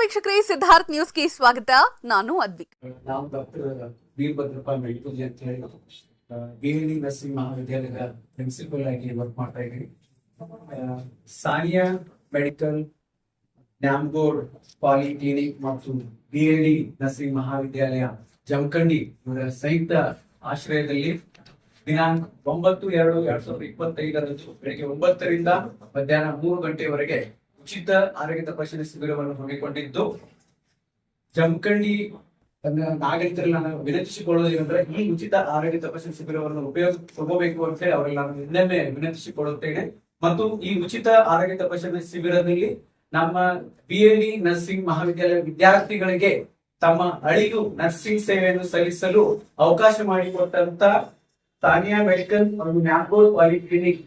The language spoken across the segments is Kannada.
ವೀಕ್ಷಕರೇ, ಸಿದ್ಧಾರ್ಥ್ ನ್ಯೂಸ್ಗೆ ಸ್ವಾಗತ. ನಾನು ಅದ್ವಿಕ್. ನಾವು ಡಾಕ್ಟರ್ ವೀರಭದ್ರಪ್ಪ ಮೆಡಿಕಲ್ ಅಂತ ಹೇಳಿ BLD ನರ್ಸಿಂಗ್ ಮಹಾವಿದ್ಯಾಲಯದ ಪ್ರಿನ್ಸಿಪಲ್ ಆಗಿ ವರ್ಕ್ ಮಾಡ್ತಾ ಇದ್ದೀನಿ. ಸಾನಿಯಾ ಮೆಡಿಕಲ್, ನ್ಯಾಮ್ಗೋಡ್ ಪಾಲಿಕ್ಲಿನಿಕ್ ಮತ್ತು BLD ನರ್ಸಿಂಗ್ ಮಹಾವಿದ್ಯಾಲಯ ಜಮಖಂಡಿ ಇವರ ಸಂಯುಕ್ತ ಆಶ್ರಯದಲ್ಲಿ ದಿನಾಂಕ 9/2/2025 ಬೆಳಗ್ಗೆ 9 ರಿಂದ ಮಧ್ಯಾಹ್ನ 3 ಗಂಟೆವರೆಗೆ ಉಚಿತ ಆರೋಗ್ಯ ತಪಾಸಣೆ ಶಿಬಿರವನ್ನು ಹಮ್ಮಿಕೊಂಡಿದ್ದು, ಜಮಖಂಡಿ ನಾಗರಿಕರಲ್ಲಿ ನಾನು ವಿನಂತಿಸಿಕೊಳ್ಳೋದು ಏನಂದ್ರೆ ಈ ಉಚಿತ ಆರೋಗ್ಯ ತಪಾಸಣೆ ಶಿಬಿರವನ್ನು ಉಪಯೋಗ ತಗೋಬೇಕು ಅಂತ ಹೇಳಿ ಅವರಲ್ಲಿ ನಾನು ಇನ್ನೊಮ್ಮೆ ವಿನಂತಿಸಿಕೊಳ್ಳುತ್ತೇನೆ. ಮತ್ತು ಈ ಉಚಿತ ಆರೋಗ್ಯ ತಪಾಸಣೆ ಶಿಬಿರದಲ್ಲಿ ನಮ್ಮ BLD ನರ್ಸಿಂಗ್ ಮಹಾವಿದ್ಯಾಲಯ ವಿದ್ಯಾರ್ಥಿಗಳಿಗೆ ತಮ್ಮ ಅಳಿಲು ನರ್ಸಿಂಗ್ ಸೇವೆಯನ್ನು ಸಲ್ಲಿಸಲು ಅವಕಾಶ ಮಾಡಿಕೊಟ್ಟಂತ ಸಾನಿಯಾ ಮೆಡಿಕಲ್ ಮತ್ತು ನ್ಯಾಮ್ಗೋಡ್ ಪಾಲಿಕ್ಲಿನಿಕ್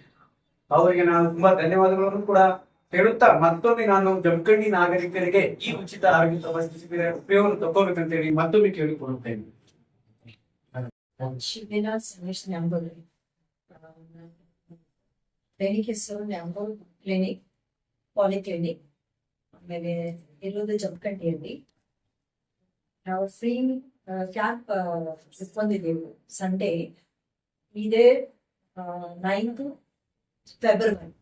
ಅವರಿಗೆ ನಾನು ತುಂಬಾ ಧನ್ಯವಾದಗಳನ್ನು ಕೂಡ ಹೇಳುತ್ತಾ, ಮತ್ತೊಮ್ಮೆ ನಾನು ಜಮಖಂಡಿ ನಾಗರಿಕರಿಗೆ ಈ ಉಚಿತ ಆರೋಗ್ಯ ತಪಾಸಣೆ ಶಿಬಿರ ಉಪಯೋಗ ತಗೋಬೇಕಂತ ಹೇಳಿ ಮತ್ತೊಮ್ಮೆ ಕೇಳಿಕೊಳ್ಳುತ್ತೇನೆ. ಶಿಬಿರ ಸಂದೇಶ್ ನ್ಯಾಮ್ಗೋಡ್ ಕ್ಲಿನಿಕ್ ಹೆಸರು ನ್ಯಾಮ್ಗೋಡ್ ಕ್ಲಿನಿಕ್ ಪಾಲಿಕ್ಲಿನಿಕ್. ಆಮೇಲೆ ಇರೋದು ಜಮಖಂಡಿಯಲ್ಲಿ. ನಾವು ಫ್ರೀ ಕ್ಯಾಂಪ್ ಇಟ್ಕೊಂಡಿದ್ದೇವೆ ಸಂಡೇ ಇದೇ 9th ಫೆಬ್ರವರಿ.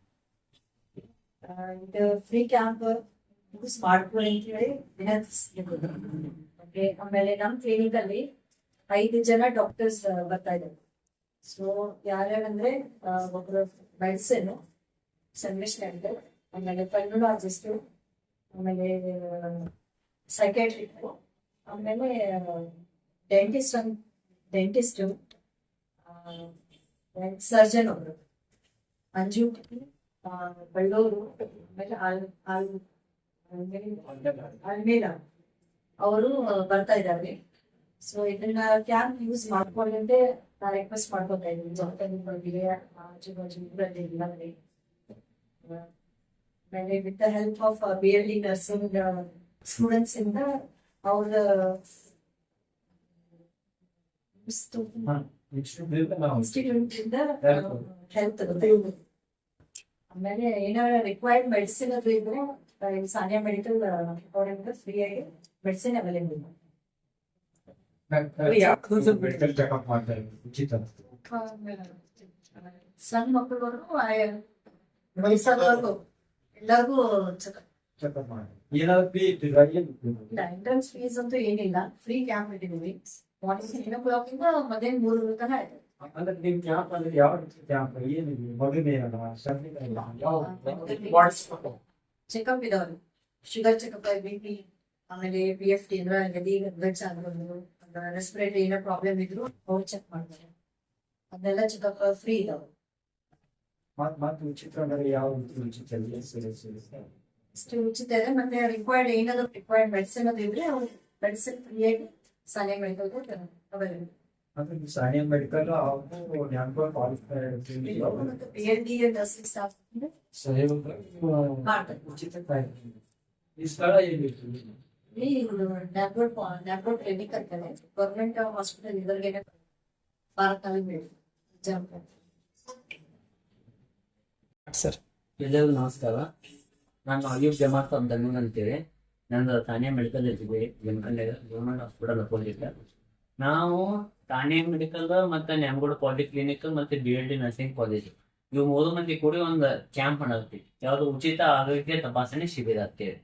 ಇದು ಫ್ರೀ ಕ್ಯಾಂಪ್ ಯೂಸ್ ಮಾಡ್ಕೊಳ್ಳಿ ಅಂತ ಹೇಳಿ ವಿನಂತಿಸ್ತಿರೋದು. ಆಮೇಲೆ ನಮ್ಮ ಕ್ಲಿನಿಕ್ ಅಲ್ಲಿ 5 ಜನ ಡಾಕ್ಟರ್ಸ್ ಬರ್ತಾ ಇದ್ದಾರೆ. ಸೊ ಯಾರ್ಯಾರಂದ್ರೆ ಒಬ್ರು ಮೆಡಿಸಿನ್ ಸಂದೇಶ್ ಡಾಕ್ಟರ್, ಆಮೇಲೆ ಪಲ್ಮನಾಲಜಿಸ್ಟ್, ಆಮೇಲೆ ಸೈಕ್ಯಾಟ್ರಿಕ್, ಆಮೇಲೆ ಡೆಂಟಿಸ್ಟ್, ಸರ್ಜನ್ ಒಬ್ರು ಅಂಜು ಬಳ್ಳೂರು, ಆಮೇಲೆ ಅಲ್ಮೇಲ ಅವರು ಬರ್ತಾ ಇದ್ದಾರೆ. ಸೊ ಇದನ್ನ ಕ್ಯಾಂಪ್ ಯೂಸ್ ಮಾಡ್ಕೊಂಡಂತೆ ನಾ ರಿಕ್ವೆಸ್ಟ್ ಮಾಡ್ಕೊತಾ ಇದ್ದೀನಿ ಜಮಖಂಡಿ ಆಜು ಬಾಜು ಊರಲ್ಲಿ ಎಲ್ಲರಲ್ಲಿ. ಆಮೇಲೆ with the help of BLD nursing students ಇಂದ ಅವ್ರ ಇನ್ಸ್ಟಿಟ್ಯೂಟ್ ಇಂದ ಹೆಲ್ತ್ ಆಮೇಲೆ ಏನಾರ ರಿಕ್ವೈರ್ಡ್ ಮೆಡಿಸಿನ್ ಅದು ಇದ್ರೆ ಸಾನಿಯಾ ಮೆಡಿಕಲ್ ಅವರಿಂದ ಫ್ರೀ ಆಗಿ ಮೆಡಿಸಿನ್ ಅವೈಲೇಬಲ್. ಮೆಡಿಕಲ್ ಚೆಕಪ್ ಮಾಡ್ತಾರೆ ಉಚಿತ. ಸಣ್ಣ ಮಕ್ಕಳವರೆಗೂ ವಯಸ್ಸಾದವರೆಗೂ ಎಲ್ಲರಿಗೂ ಚೆಕಪ್ ಮಾಡಿ. ಏನಾದ್ರು ಎಂಟ್ರೆನ್ಸ್ ಫೀಸ್ ಅಂತೂ ಏನಿಲ್ಲ, ಫ್ರೀ ಕ್ಯಾಂಪ್ ಇಟ್ಟಿದ್ದೀವಿ. ಮಾರ್ನಿಂಗ್ 9 o'clock ಇಂದ ಮಧ್ಯಾಹ್ನ 3 ತನಕ ಆಯ್ತು. ಅಂದ್ರೆ ನಿಮ್ ಕ್ಯಾಂಪ್ ಅಂದ್ರೆ ಯಾವ ರೀತಿ ಕ್ಯಾಂಪ್ ಏನಿದೆ? ಚೆಕಪ್ ಇದಾವೆ, ಶುಗರ್ ಚೆಕಪ್, BP, ಆಮೇಲೆ PFT ಅಂದ್ರೆ ಬ್ಲಡ್ ಆಗ್ಬೋದು, ರೆಸ್ಪಿರೇಟರಿ ಏನೋ ಪ್ರಾಬ್ಲಮ್ ಇದ್ರು ಅವ್ರು ಚೆಕ್ ಮಾಡ್ತಾರೆ. ಅದನ್ನೆಲ್ಲ ಚೆಕಪ್ ಫ್ರೀ ಇದಾವೆ. ಮತ್ತೆ ಉಚಿತ ಅಂದ್ರೆ ಯಾವ ಉಚಿತ? ಇಷ್ಟು ಉಚಿತ ಇದೆ. ಮತ್ತೆ ರಿಕ್ವೈರ್ಡ್ ಮೆಡಿಸಿನ್ ಅದು ಇದ್ರೆ ಅವ್ರು ಮೆಡಿಸಿನ್ ಫ್ರೀ ಆಗಿ Sania medical available. Sania medical BLD nursing staff ಈ ಸ್ಥಳ ಏನಿತ್ತು? ನ್ಯಾಮ್ಗೋಡ್ ಕ್ಲಿನಿಕ್ ಅಂತಾನೆ ಗೌರ್ಮೆಂಟ್ ಹಾಸ್ಪಿಟಲ್ ಎದುರುಗಡೆ ಸರ್ ಎಲ್ಲರಿಗೂ ನಮಸ್ಕಾರ. ನಾನು ಅಯ್ಯೂಬ್ ಜಮಾತ್ ದಮ್ಮನ್ ಅಂತೇಳಿ. ನಂದು ಸಾನಿಯಾ ಮೆಡಿಕಲ್ ಇದ್ದೀವಿ ಜಮಖಂಡಿ ಗೌರ್ಮೆಂಟ್ ಹಾಸ್ಪಿಟಲ್ ಅಪೋಸಿಟ್. ನಾವು ಸಾನಿಯಾ ಮೆಡಿಕಲ್ ಮತ್ತೆ ನ್ಯಾಮ್ಗೋಡ್ ಪಾಲಿಕ್ಲಿನಿಕ್ ಮತ್ತೆ BLD ನರ್ಸಿಂಗ್ ಕಾಲೇಜ್ ಇವು 3 ಮಂದಿ ಕೂಡಿ ಒಂದು ಕ್ಯಾಂಪ್ ಮಾಡತ್ತೀವಿ. ಯಾವ್ದು ಉಚಿತ ಆರೋಗ್ಯ ತಪಾಸಣೆ ಶಿಬಿರ ಅಂತೇಳಿ.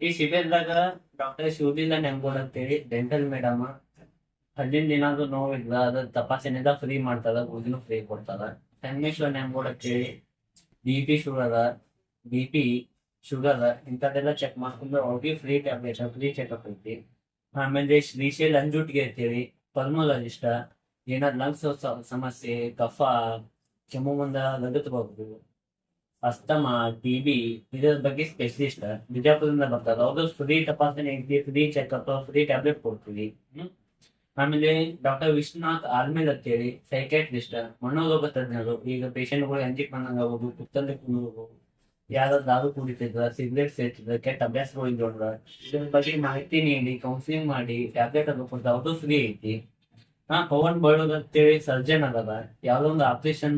ಈ ಶಿಬಿರದಾಗ ಡಾಕ್ಟರ್ ಶಿವಲೀಲಾ ನ್ಯಾಮ್ಗೋಡ್ ಅಂತೇಳಿ ಡೆಂಟಲ್ ಮೇಡಮ್ ಹಲ್ಲಿಂದ ಏನಾದ್ರು ನೋವಿಲ್ಲ ಅದ್ರ ತಪಾಸಣೆದ ಫ್ರೀ ಮಾಡ್ತಾರ, ಗುಳಿನೂ ಫ್ರೀ ಕೊಡ್ತಾರ. ಸಂಗಮೇಶ್ವರ್ ನ್ಯಾಮ್ಗೋಡ್ ಅಂತೇಳಿ BP ಶುಗರ್ ಇಂಥದ್ದೆಲ್ಲ ಚೆಕ್ ಮಾಡ್ಕೊಂಡು ಅವ್ರಿಗೆ ಫ್ರೀ ಟ್ಯಾಬ್ಲೆಟ್ ಫ್ರೀ ಚೆಕಪ್ ಐತಿ. ಆಮೇಲೆ ಶ್ರೀಶೈಲ್ ಅಂಜುಟ್ಗೆ ಅಂತೇಳಿ ಪಲ್ಮೋಲಜಿಸ್ಟ್, ಏನಾದ್ರು ಲಂಗ್ಸ್ ಸಮಸ್ಯೆ, ಕಫ, ಕೆಮ್ಮು ಮುಂದ ಲಗತ್ಬಹುದು, ಅಸ್ತಮಾ, TB ಇದರ ಬಗ್ಗೆ ಸ್ಪೆಷಲಿಸ್ಟ್ ಬಿಜಾಪುರದಿಂದ ಬರ್ತಾರೆ. ಅವ್ರದ್ದು ಫ್ರೀ ತಪಾಸಣೆ ಐತಿ, ಫ್ರೀ ಚೆಕಪ್, ಫ್ರೀ ಟ್ಯಾಬ್ಲೆಟ್ ಕೊಡ್ತೀವಿ. ಆಮೇಲೆ ಡಾಕ್ಟರ್ ವಿಶ್ವನಾಥ್ ಆಲ್ಮೇಲ್ ಅಂತೇಳಿ ಸೈಕ್ಯಾಟ್ರಿಸ್ಟ್, ಮನೋರೋಗ ತಜ್ಞರು. ಈಗ ಪೇಷಂಟ್ಗಳು ಅಂಜಿಕ್ ಬಂದಂಗ ಆಗೋದು, ಕುತ್ತಲ್ಲಿ ಕುಂದೋದು, ಯಾರು ದಾರು ಕುಡಿತಿದ್ರ, ಸಿಗರೇಟ್ ಸೇರ್ತಿದ್ರ, ಕೆಟ್ಟ ಅಭ್ಯಾಸಗಳು ಇದ್ದೋದ್ರ ಇದ್ರ ಬಗ್ಗೆ ಮಾಹಿತಿ ನೀಡಿ ಕೌನ್ಸಿಲಿಂಗ್ ಮಾಡಿ ಟ್ಯಾಬ್ಲೆಟ್ ಅದು ಕೊಡ್ತಾ ಅವ್ರದ್ದು ಫ್ರೀ ಐತಿ. ಪವನ್ ಬಳ್ಳೂರ್ ಅಂತೇಳಿ ಸರ್ಜನ್ ಅದಲ್ಲ, ಯಾವ್ದೋ ಒಂದು ಆಪರೇಷನ್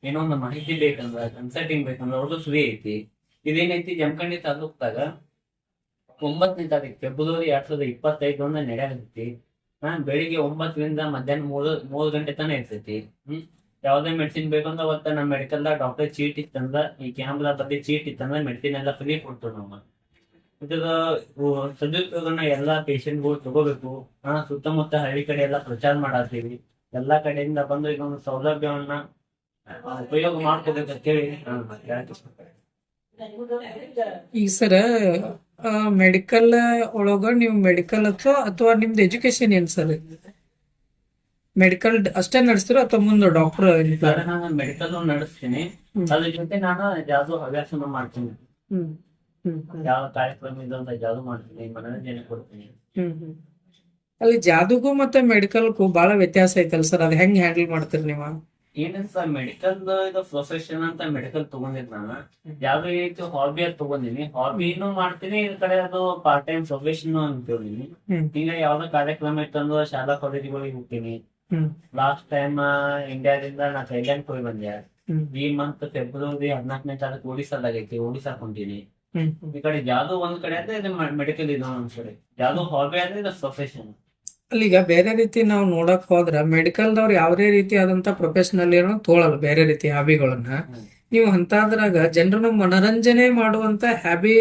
ಏನೋ ಒಂದು ಮಾಹಿತಿ ಬೇಕಂದ್ರ ಕನ್ಸಲ್ಟಿಂಗ್ ಬೇಕಂದ್ರ ಅವ್ರದ್ದು ಫ್ರೀ ಐತಿ. ಇದೇನೈತಿ ಜಮಖಂಡಿ ತಾಲೂಕ್ದಾಗ 9ನೇ ತಾರೀಕು ಫೆಬ್ರವರಿ 2025 ನಡೆಯತೈತಿ. ಬೆಳಿಗ್ಗೆ 9ರಿಂದ ಮಧ್ಯಾಹ್ನ 3 ಗಂಟೆ ತನಕ ಇರ್ತೈತಿ. ಯಾವ್ದೇ ಮೆಡಿಸಿನ್ ಬೇಕಂದ್ರೆ ಅವತ್ತ ನಮ್ಮ ಮೆಡಿಕಲ್ದಾಗ ಡಾಕ್ಟರ್ ಚೀಟ್ ಇತ್ತಂದ್ರ ಈ ಕ್ಯಾಂಪ್ದಾಗ ಬದ್ಲಿ ಚೀಟ್ ಇತ್ತಂದ್ರ ಮೆಡಿಸಿನ್ ಎಲ್ಲ ಫ್ರೀ ಕೊಡ್ತೀವಿ ನಾವು. ಇದ್ರ ಸದುಪಯೋಗನ ಎಲ್ಲಾ ಪೇಷಂಟ್ಗಳು ತಗೋಬೇಕು. ಸುತ್ತಮುತ್ತ ಹಳ್ಳಿ ಕಡೆ ಎಲ್ಲ ಪ್ರಚಾರ ಮಾಡತ್ತೀವಿ. ಎಲ್ಲಾ ಕಡೆಯಿಂದ ಬಂದು ಇದೊಂದು ಸೌಲಭ್ಯವನ್ನ ಉಪಯೋಗ ಮಾಡ್ಕೋಬೇಕಂತೇಳಿ ಈಗ ಸರ ಮೆಡಿಕಲ್ ಒಳಗ ನೀವು ಮೆಡಿಕಲ್ ಅಥವಾ ನಿಮ್ದು ಎಜುಕೇಶನ್ ಏನ್ ಸರ್? ಮೆಡಿಕಲ್ ಅಷ್ಟೇ ನಡೆಸ್ತೀರೋ ಅಥವಾ ಮುಂದೆ ಡಾಕ್ಟರ್? ನಾನು ಮೆಡಿಕಲ್ ನಡೆಸ್ತೀನಿ, ಅದ್ರ ಜೊತೆ ನಾನು ಜಾದು ಹವ್ಯಾಸನ ಮಾಡ್ತೀನಿ. ಯಾವ ಕಾರ್ಯಕ್ರಮ ಇದು ಅಂತ ಜಾದು ಮಾಡ್ತೀನಿ, ಮನೋರಂಜನೆ ಕೊಡ್ತೀನಿ. ಅಲ್ಲಿ ಜಾದುಗೂ ಮತ್ತೆ ಮೆಡಿಕಲ್ಗೂ ಬಹಳ ವ್ಯತ್ಯಾಸ ಐತಲ್ ಸರ್, ಅದ್ ಹೆಂಗ್ ಹ್ಯಾಂಡಲ್ ಮಾಡ್ತೀರಿ ನೀವು? ಏನಿಲ್ಲ ಸರ್, ಮೆಡಿಕಲ್ ಇದು ಪ್ರೊಫೆಷನ್ ಅಂತ ಮೆಡಿಕಲ್ ತಗೊಂಡಿದ್ ನಾನು. ಯಾವ್ದು ರೀತಿ ಹಾಬಿ ಅದು ತಗೊಂಡಿನಿ, ಹಾಬಿನೂ ಮಾಡ್ತೀನಿ, ಈ ಕಡೆ ಅದು ಪಾರ್ಟ್ ಟೈಮ್ ಪ್ರೊಫೆಷನ್ ಅಂತಿದ್ದೀನಿ. ಈಗ ಯಾವ್ದೋ ಕಾರ್ಯಕ್ರಮ ಇತ್ತಂದ್ರೆ ಶಾಲಾ ಕಾಲೇಜುಗಳಿಗೆ ಹೋಗ್ತೀನಿ. ಲಾಸ್ಟ್ ಟೈಮ್ ಇಂಡಿಯಾದಿಂದ ನಾ ಥೈಲ್ಯಾಂಡ್ ಹೋಗಿ ಬಂದೆ. ಈ ಮಂತ್ ಫೆಬ್ರವರಿ 14ನೇ ತಾರೀಕು ಒಡಿಸ್ಸಾದಾಗೈತಿ, ಒಡಿಸ್ಸಾ ಕೊಂತೀನಿ. ಈ ಕಡೆ ಯಾವ್ದು ಒಂದ್ ಕಡೆ ಅಂದ್ರೆ ಇದು ಮೆಡಿಕಲ್ ಇದು ಒಂದ್ ಕಡೆ, ಯಾವ್ದು ಹಾಬಿ ಅಂದ್ರೆ ಇದು ಪ್ರೊಫೆಷನ್. ಅಲ್ಲಿಗ ಬೇರೆ ರೀತಿ ನಾವು ನೋಡಕ್ ಹೋದ್ರ ಮೆಡಿಕಲ್ದವ್ರು ಯಾವ್ದೇ ರೀತಿ ಆದಂತ ಪ್ರೊಫೆಷನಲ್ ಏನೋ ತೋಳಲ್ಲ ಬೇರೆ ರೀತಿ ಹಾಬಿಗಳನ್ನ. ನೀವು ಅಂತಾದ್ರಾಗ ಜನರನ್ನ ಮನರಂಜನೆ ಮಾಡುವಂತ ಹ್ಯಾಬಿ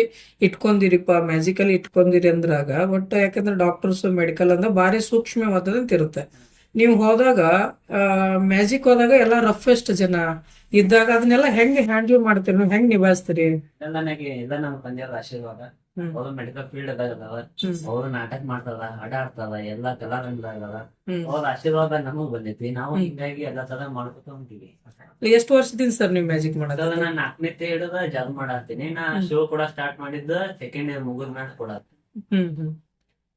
ಇಟ್ಕೊಂಡಿರಿಪ್ಪ, ಮ್ಯಾಜಿಕಲ್ ಇಟ್ಕೊಂಡಿರಿ ಅಂದ್ರಾಗ ಒಟ್ಟು ಯಾಕಂದ್ರೆ ಡಾಕ್ಟರ್ಸ್ ಮೆಡಿಕಲ್ ಅಂದ್ರೆ ಭಾರಿ ಸೂಕ್ಷ್ಮವಾದಂತ ಇರುತ್ತೆ. ನೀವು ಹೋದಾಗ ಮ್ಯಾಜಿಕ್ ಹೋದಾಗ ಎಲ್ಲ ರಫೆಸ್ಟ್ ಜನ ಇದ್ದಾಗ ಅದನ್ನೆಲ್ಲ ಹೆಂಗ್ ಹ್ಯಾಂಡಲ್ ಮಾಡ್ತೀರಿ, ನೀವು ಹೆಂಗ್ ನಿಭಾಯಿಸ್ತೀರಿ? ನನಗೆ ಎಲ್ಲ ನಮ್ಮ ತಂದೆಯವ್ರ ಆಶೀರ್ವಾದ. ಅವರು ಮೆಡಿಕಲ್ ಫೀಲ್ಡ್ ಅದಾಗದ, ಅವ್ರು ನಾಟಕ ಮಾಡ್ತಾರ, ಹಾಡ ಆಡ್ತಾರ, ಎಲ್ಲಾ ಕಲಾರಂಗದಾಗ ಅವ್ರ ಆಶೀರ್ವಾದ ನಮಗ್ ಬಂದೈತಿ. ನಾವು ಹಿಂಗಾಗಿ ಎಲ್ಲಾ ತರ ಮಾಡ್ಕೊತ ಹೊಂಟಿವಿ. ಎಷ್ಟು ವರ್ಷದಿಂದ ಸರ್ ನೀವು ಮ್ಯಾಜಿಕ್ ಮಾಡೋದು? ನಾನು 4ನೇ ಹಿಡಿದ ಜಾಬ್ ಮಾಡತ್ತೀನಿ. ನಾ ಶೋ ಕೂಡ ಸ್ಟಾರ್ಟ್ ಮಾಡಿದ್ದ 2nd ಇಯರ್ ಮುಗಿದ ಮೇಲೆ ಕೊಡತ್ತೀನಿ.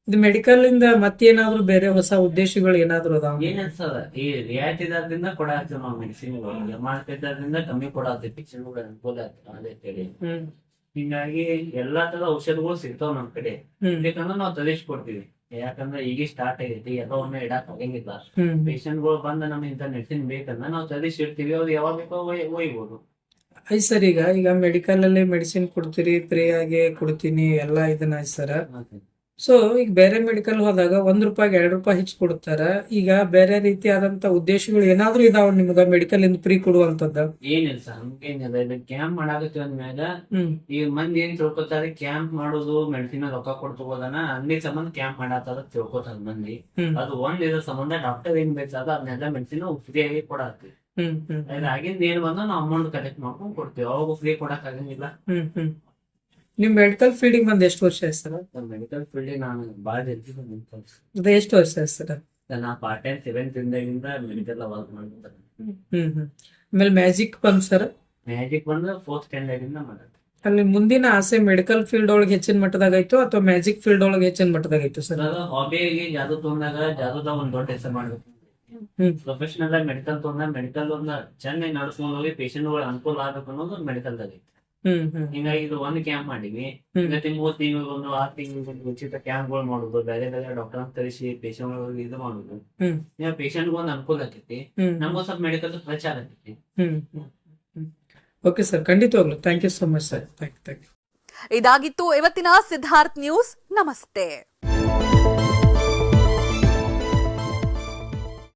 ಇದು ಮೆಡಿಕಲ್ ಇಂದ ಮತ್ತೇನಾದ್ರು ಬೇರೆ ಹೊಸ ಉದ್ದೇಶಗಳು ಏನಾದ್ರು ಅದಾವ? ಏನನ್ಸದ, ಈ ರಿಯಾಯಿತಿ ದರದಿಂದ ಕೊಡತ್ತೀವಿ ನಾವು ಮೆಡಿಸಿನ್. ಮಾಡ್ತಿದ್ದರಿಂದ ಕಮ್ಮಿ ಕೊಡತ್ತೀವಿ, ಪಿಕ್ಚರ್ಗಳು ಅನುಕೂಲ ಆಗ್ತದೆ. ಹಿಂಗಾಗಿ ಎಲ್ಲಾ ತರ ಔಷಧಗಳು ಸಿಗ್ತಾವ ನಮ್ ಕಡೆ. ಬೇಕಂದ್ರೆ ನಾವು ತರಿಸ್ಕೊಡ್ತೀವಿ, ಯಾಕಂದ್ರೆ ಈಗ ಸ್ಟಾರ್ಟ್ ಆಗೈತಿ, ಎಲ್ಲವನ್ನ ಇಡಕ್ ಆಗಂಗಿಲ್ಲ. ಪೇಷಂಟ್ ಗಳು ಬಂದ ನಮ್ ಇಂತ ಮೆಡಿಸಿನ್ ಬೇಕಂದ್ರೆ ನಾವು ತರಿಸಿಡ್ತೀವಿ, ಅವ್ರು ಯಾವಾಗ ಬೇಕೋ ಒಯ್ಬೋದು. ಆಯ್ತು ಸರ್, ಈಗ ಮೆಡಿಕಲ್ ಅಲ್ಲಿ ಮೆಡಿಸಿನ್ ಕೊಡ್ತೀರಿ, ಫ್ರೀ ಆಗಿ ಕೊಡ್ತೀನಿ ಎಲ್ಲಾ ಇದನ್ನ ಆಯ್ತು ಸರ್. ಸೊ ಈಗ ಬೇರೆ ಮೆಡಿಕಲ್ ಹೋದಾಗ ₹1 ₹2 ಹೆಚ್ಚು ಕೊಡ್ತಾರ. ಈಗ ಬೇರೆ ರೀತಿ ಆದಂತ ಉದ್ದೇಶಗಳು ಏನಾದ್ರು ಇದಾವ ನಿಮ್ಗ ಮೆಡಿಕಲ್ ಇಂದ ಫ್ರೀ ಕೊಡುವಂತದ್ದ? ಏನಿಲ್ಲ ಸರ್, ಹಂಗೇನಿಲ್ಲ. ಇದು ಕ್ಯಾಂಪ್ ಮಾಡಾಕತ್ತೀವಿ ಅಂದ್ಮ್ಯಾಗ ಈಗ ಮಂದಿ ಏನ್ ತಿಳ್ಕೊತಾರೆ, ಕ್ಯಾಂಪ್ ಮಾಡೋದು ಮೆಡಿಸಿನ್ ರೊಕ್ಕ ಕೊಡ್ತಬೋದನ ಅಂಗಡಿ ಸಂಬಂಧ ಕ್ಯಾಂಪ್ ಮಾಡಾತಾರ ತಿಳ್ಕೊತಾರ ಮಂದಿ. ಅದು ಇದ್ರ ಸಂಬಂಧ ಡಾಕ್ಟರ್ ಏನ್ ಬೇಕಾದ ಅದನ್ನೆಲ್ಲ ಮೆಡಿಸಿನ್ ಫ್ರೀ ಆಗಿ ಕೊಡಾಕ್ತಿವಿ. ಆಗಿಂದ ಏನ್ ಬಂದ ನಾವು ಅಮೌಂಟ್ ಕಲೆಕ್ಟ್ ಮಾಡ್ಕೊಂಡ್ ಕೊಡ್ತೀವಿ, ಅವಾಗ ಫ್ರೀ ಕೊಡಕ್ ಆಗಂಗಿಲ್ಲ. ನಿಮ್ ಮೆಡಿಕಲ್ ಫೀಲ್ಡಿಗೆ ಬಂದ್ ಎಷ್ಟು ವರ್ಷ ಆಯ್ತು ಸರ್? ಮೆಡಿಕಲ್ ಫೀಲ್ಡ್ ನಾನು ಬಾಳ ಅದ ಎಷ್ಟು ವರ್ಷ ಆಯ್ತು ಸರ್? ನಾ ಪಾರ್ಟ್ ಟೈಮ್ 7th ಇಂದ ಮೆಡಿಕಲ್ ವರ್ಕ್ ಮಾಡ್ತಾರೆ. ಆಮೇಲೆ ಮ್ಯಾಜಿಕ್ ಬಂದ್ ಸರ್? ಮ್ಯಾಜಿಕ್ ಬಂದ್ರೆ 4th ಸ್ಟ್ಯಾಂಡರ್ಡ್ ಇಂದ ಮಾಡತ್ತೆ. ಅಲ್ಲಿ ಮುಂದಿನ ಆಸೆ ಮೆಡಿಕಲ್ ಫೀಲ್ಡ್ ಒಳಗೆ ಹೆಚ್ಚಿನ ಮಟ್ಟದಾಗ ಆಯ್ತು ಅಥವಾ ಮ್ಯಾಜಿಕ್ ಫೀಲ್ಡ್ ಒಳಗೆ ಹೆಚ್ಚಿನ ಮಟ್ಟದಾಗ ಆಯ್ತು ಸರ್? ಹಾಬಿಯಾಗಿ ಜಾದು ತಗೊಂಡಾಗ ಜಾದುದಾಗ ಒಂದ್ ದೊಡ್ಡ ಹೆಸರು ಮಾಡ್ಬೇಕು. ಪ್ರೊಫೆಷನಲ್ ಆಗಿ ಮೆಡಿಕಲ್ ತಗೊಂಡಾಗ ಮೆಡಿಕಲ್ ಒಂದ ಚೆನ್ನಾಗಿ ನಡ್ಸ್ಕೊಂಡ್ ಹೋಗಿ ಪೇಷಂಟ್ ಗಳು ಅನುಕೂಲ ಆಗ್ಬೇಕು ಅನ್ನೋದು ಮೆಡಿಕಲ್ದಾಗ ಐತಿ. ಹಿಂಗಾಗಿ ಇದು ಒಂದ್ ಕ್ಯಾಂಪ್ ಮಾಡಿವಿ. ಈಗ 3 ತಿಂಗಳಿಗೊಂದು 6 ತಿಂಗಳಿಗೊಂದು ಉಚಿತ ಕ್ಯಾಂಪ್ ಗಳು ಮಾಡುದು, ಬೇರೆ ಬೇರೆ ಡಾಕ್ಟರ್ ತರಿಸಿ ಪೇಷಂಟ್ ಗಳಿಗೆ ಇದು ಮಾಡುದು. ಈಗ ಪೇಷಂಟ್ ಒಂದ್ ಅನುಕೂಲ ಆಕೈತಿ, ನಮಗೂ ಸ್ವಲ್ಪ ಮೆಡಿಕಲ್ ಪ್ರಚಾರ ಆಕೈತಿ. ಓಕೆ ಸರ್, ಖಂಡಿತವಾಗ್ಲು thank you so much sir. Thank you. ಇದಾಗಿತ್ತು ಇವತ್ತಿನ ಸಿದ್ಧಾರ್ಥ್ ನ್ಯೂಸ್. ನಮಸ್ತೆ.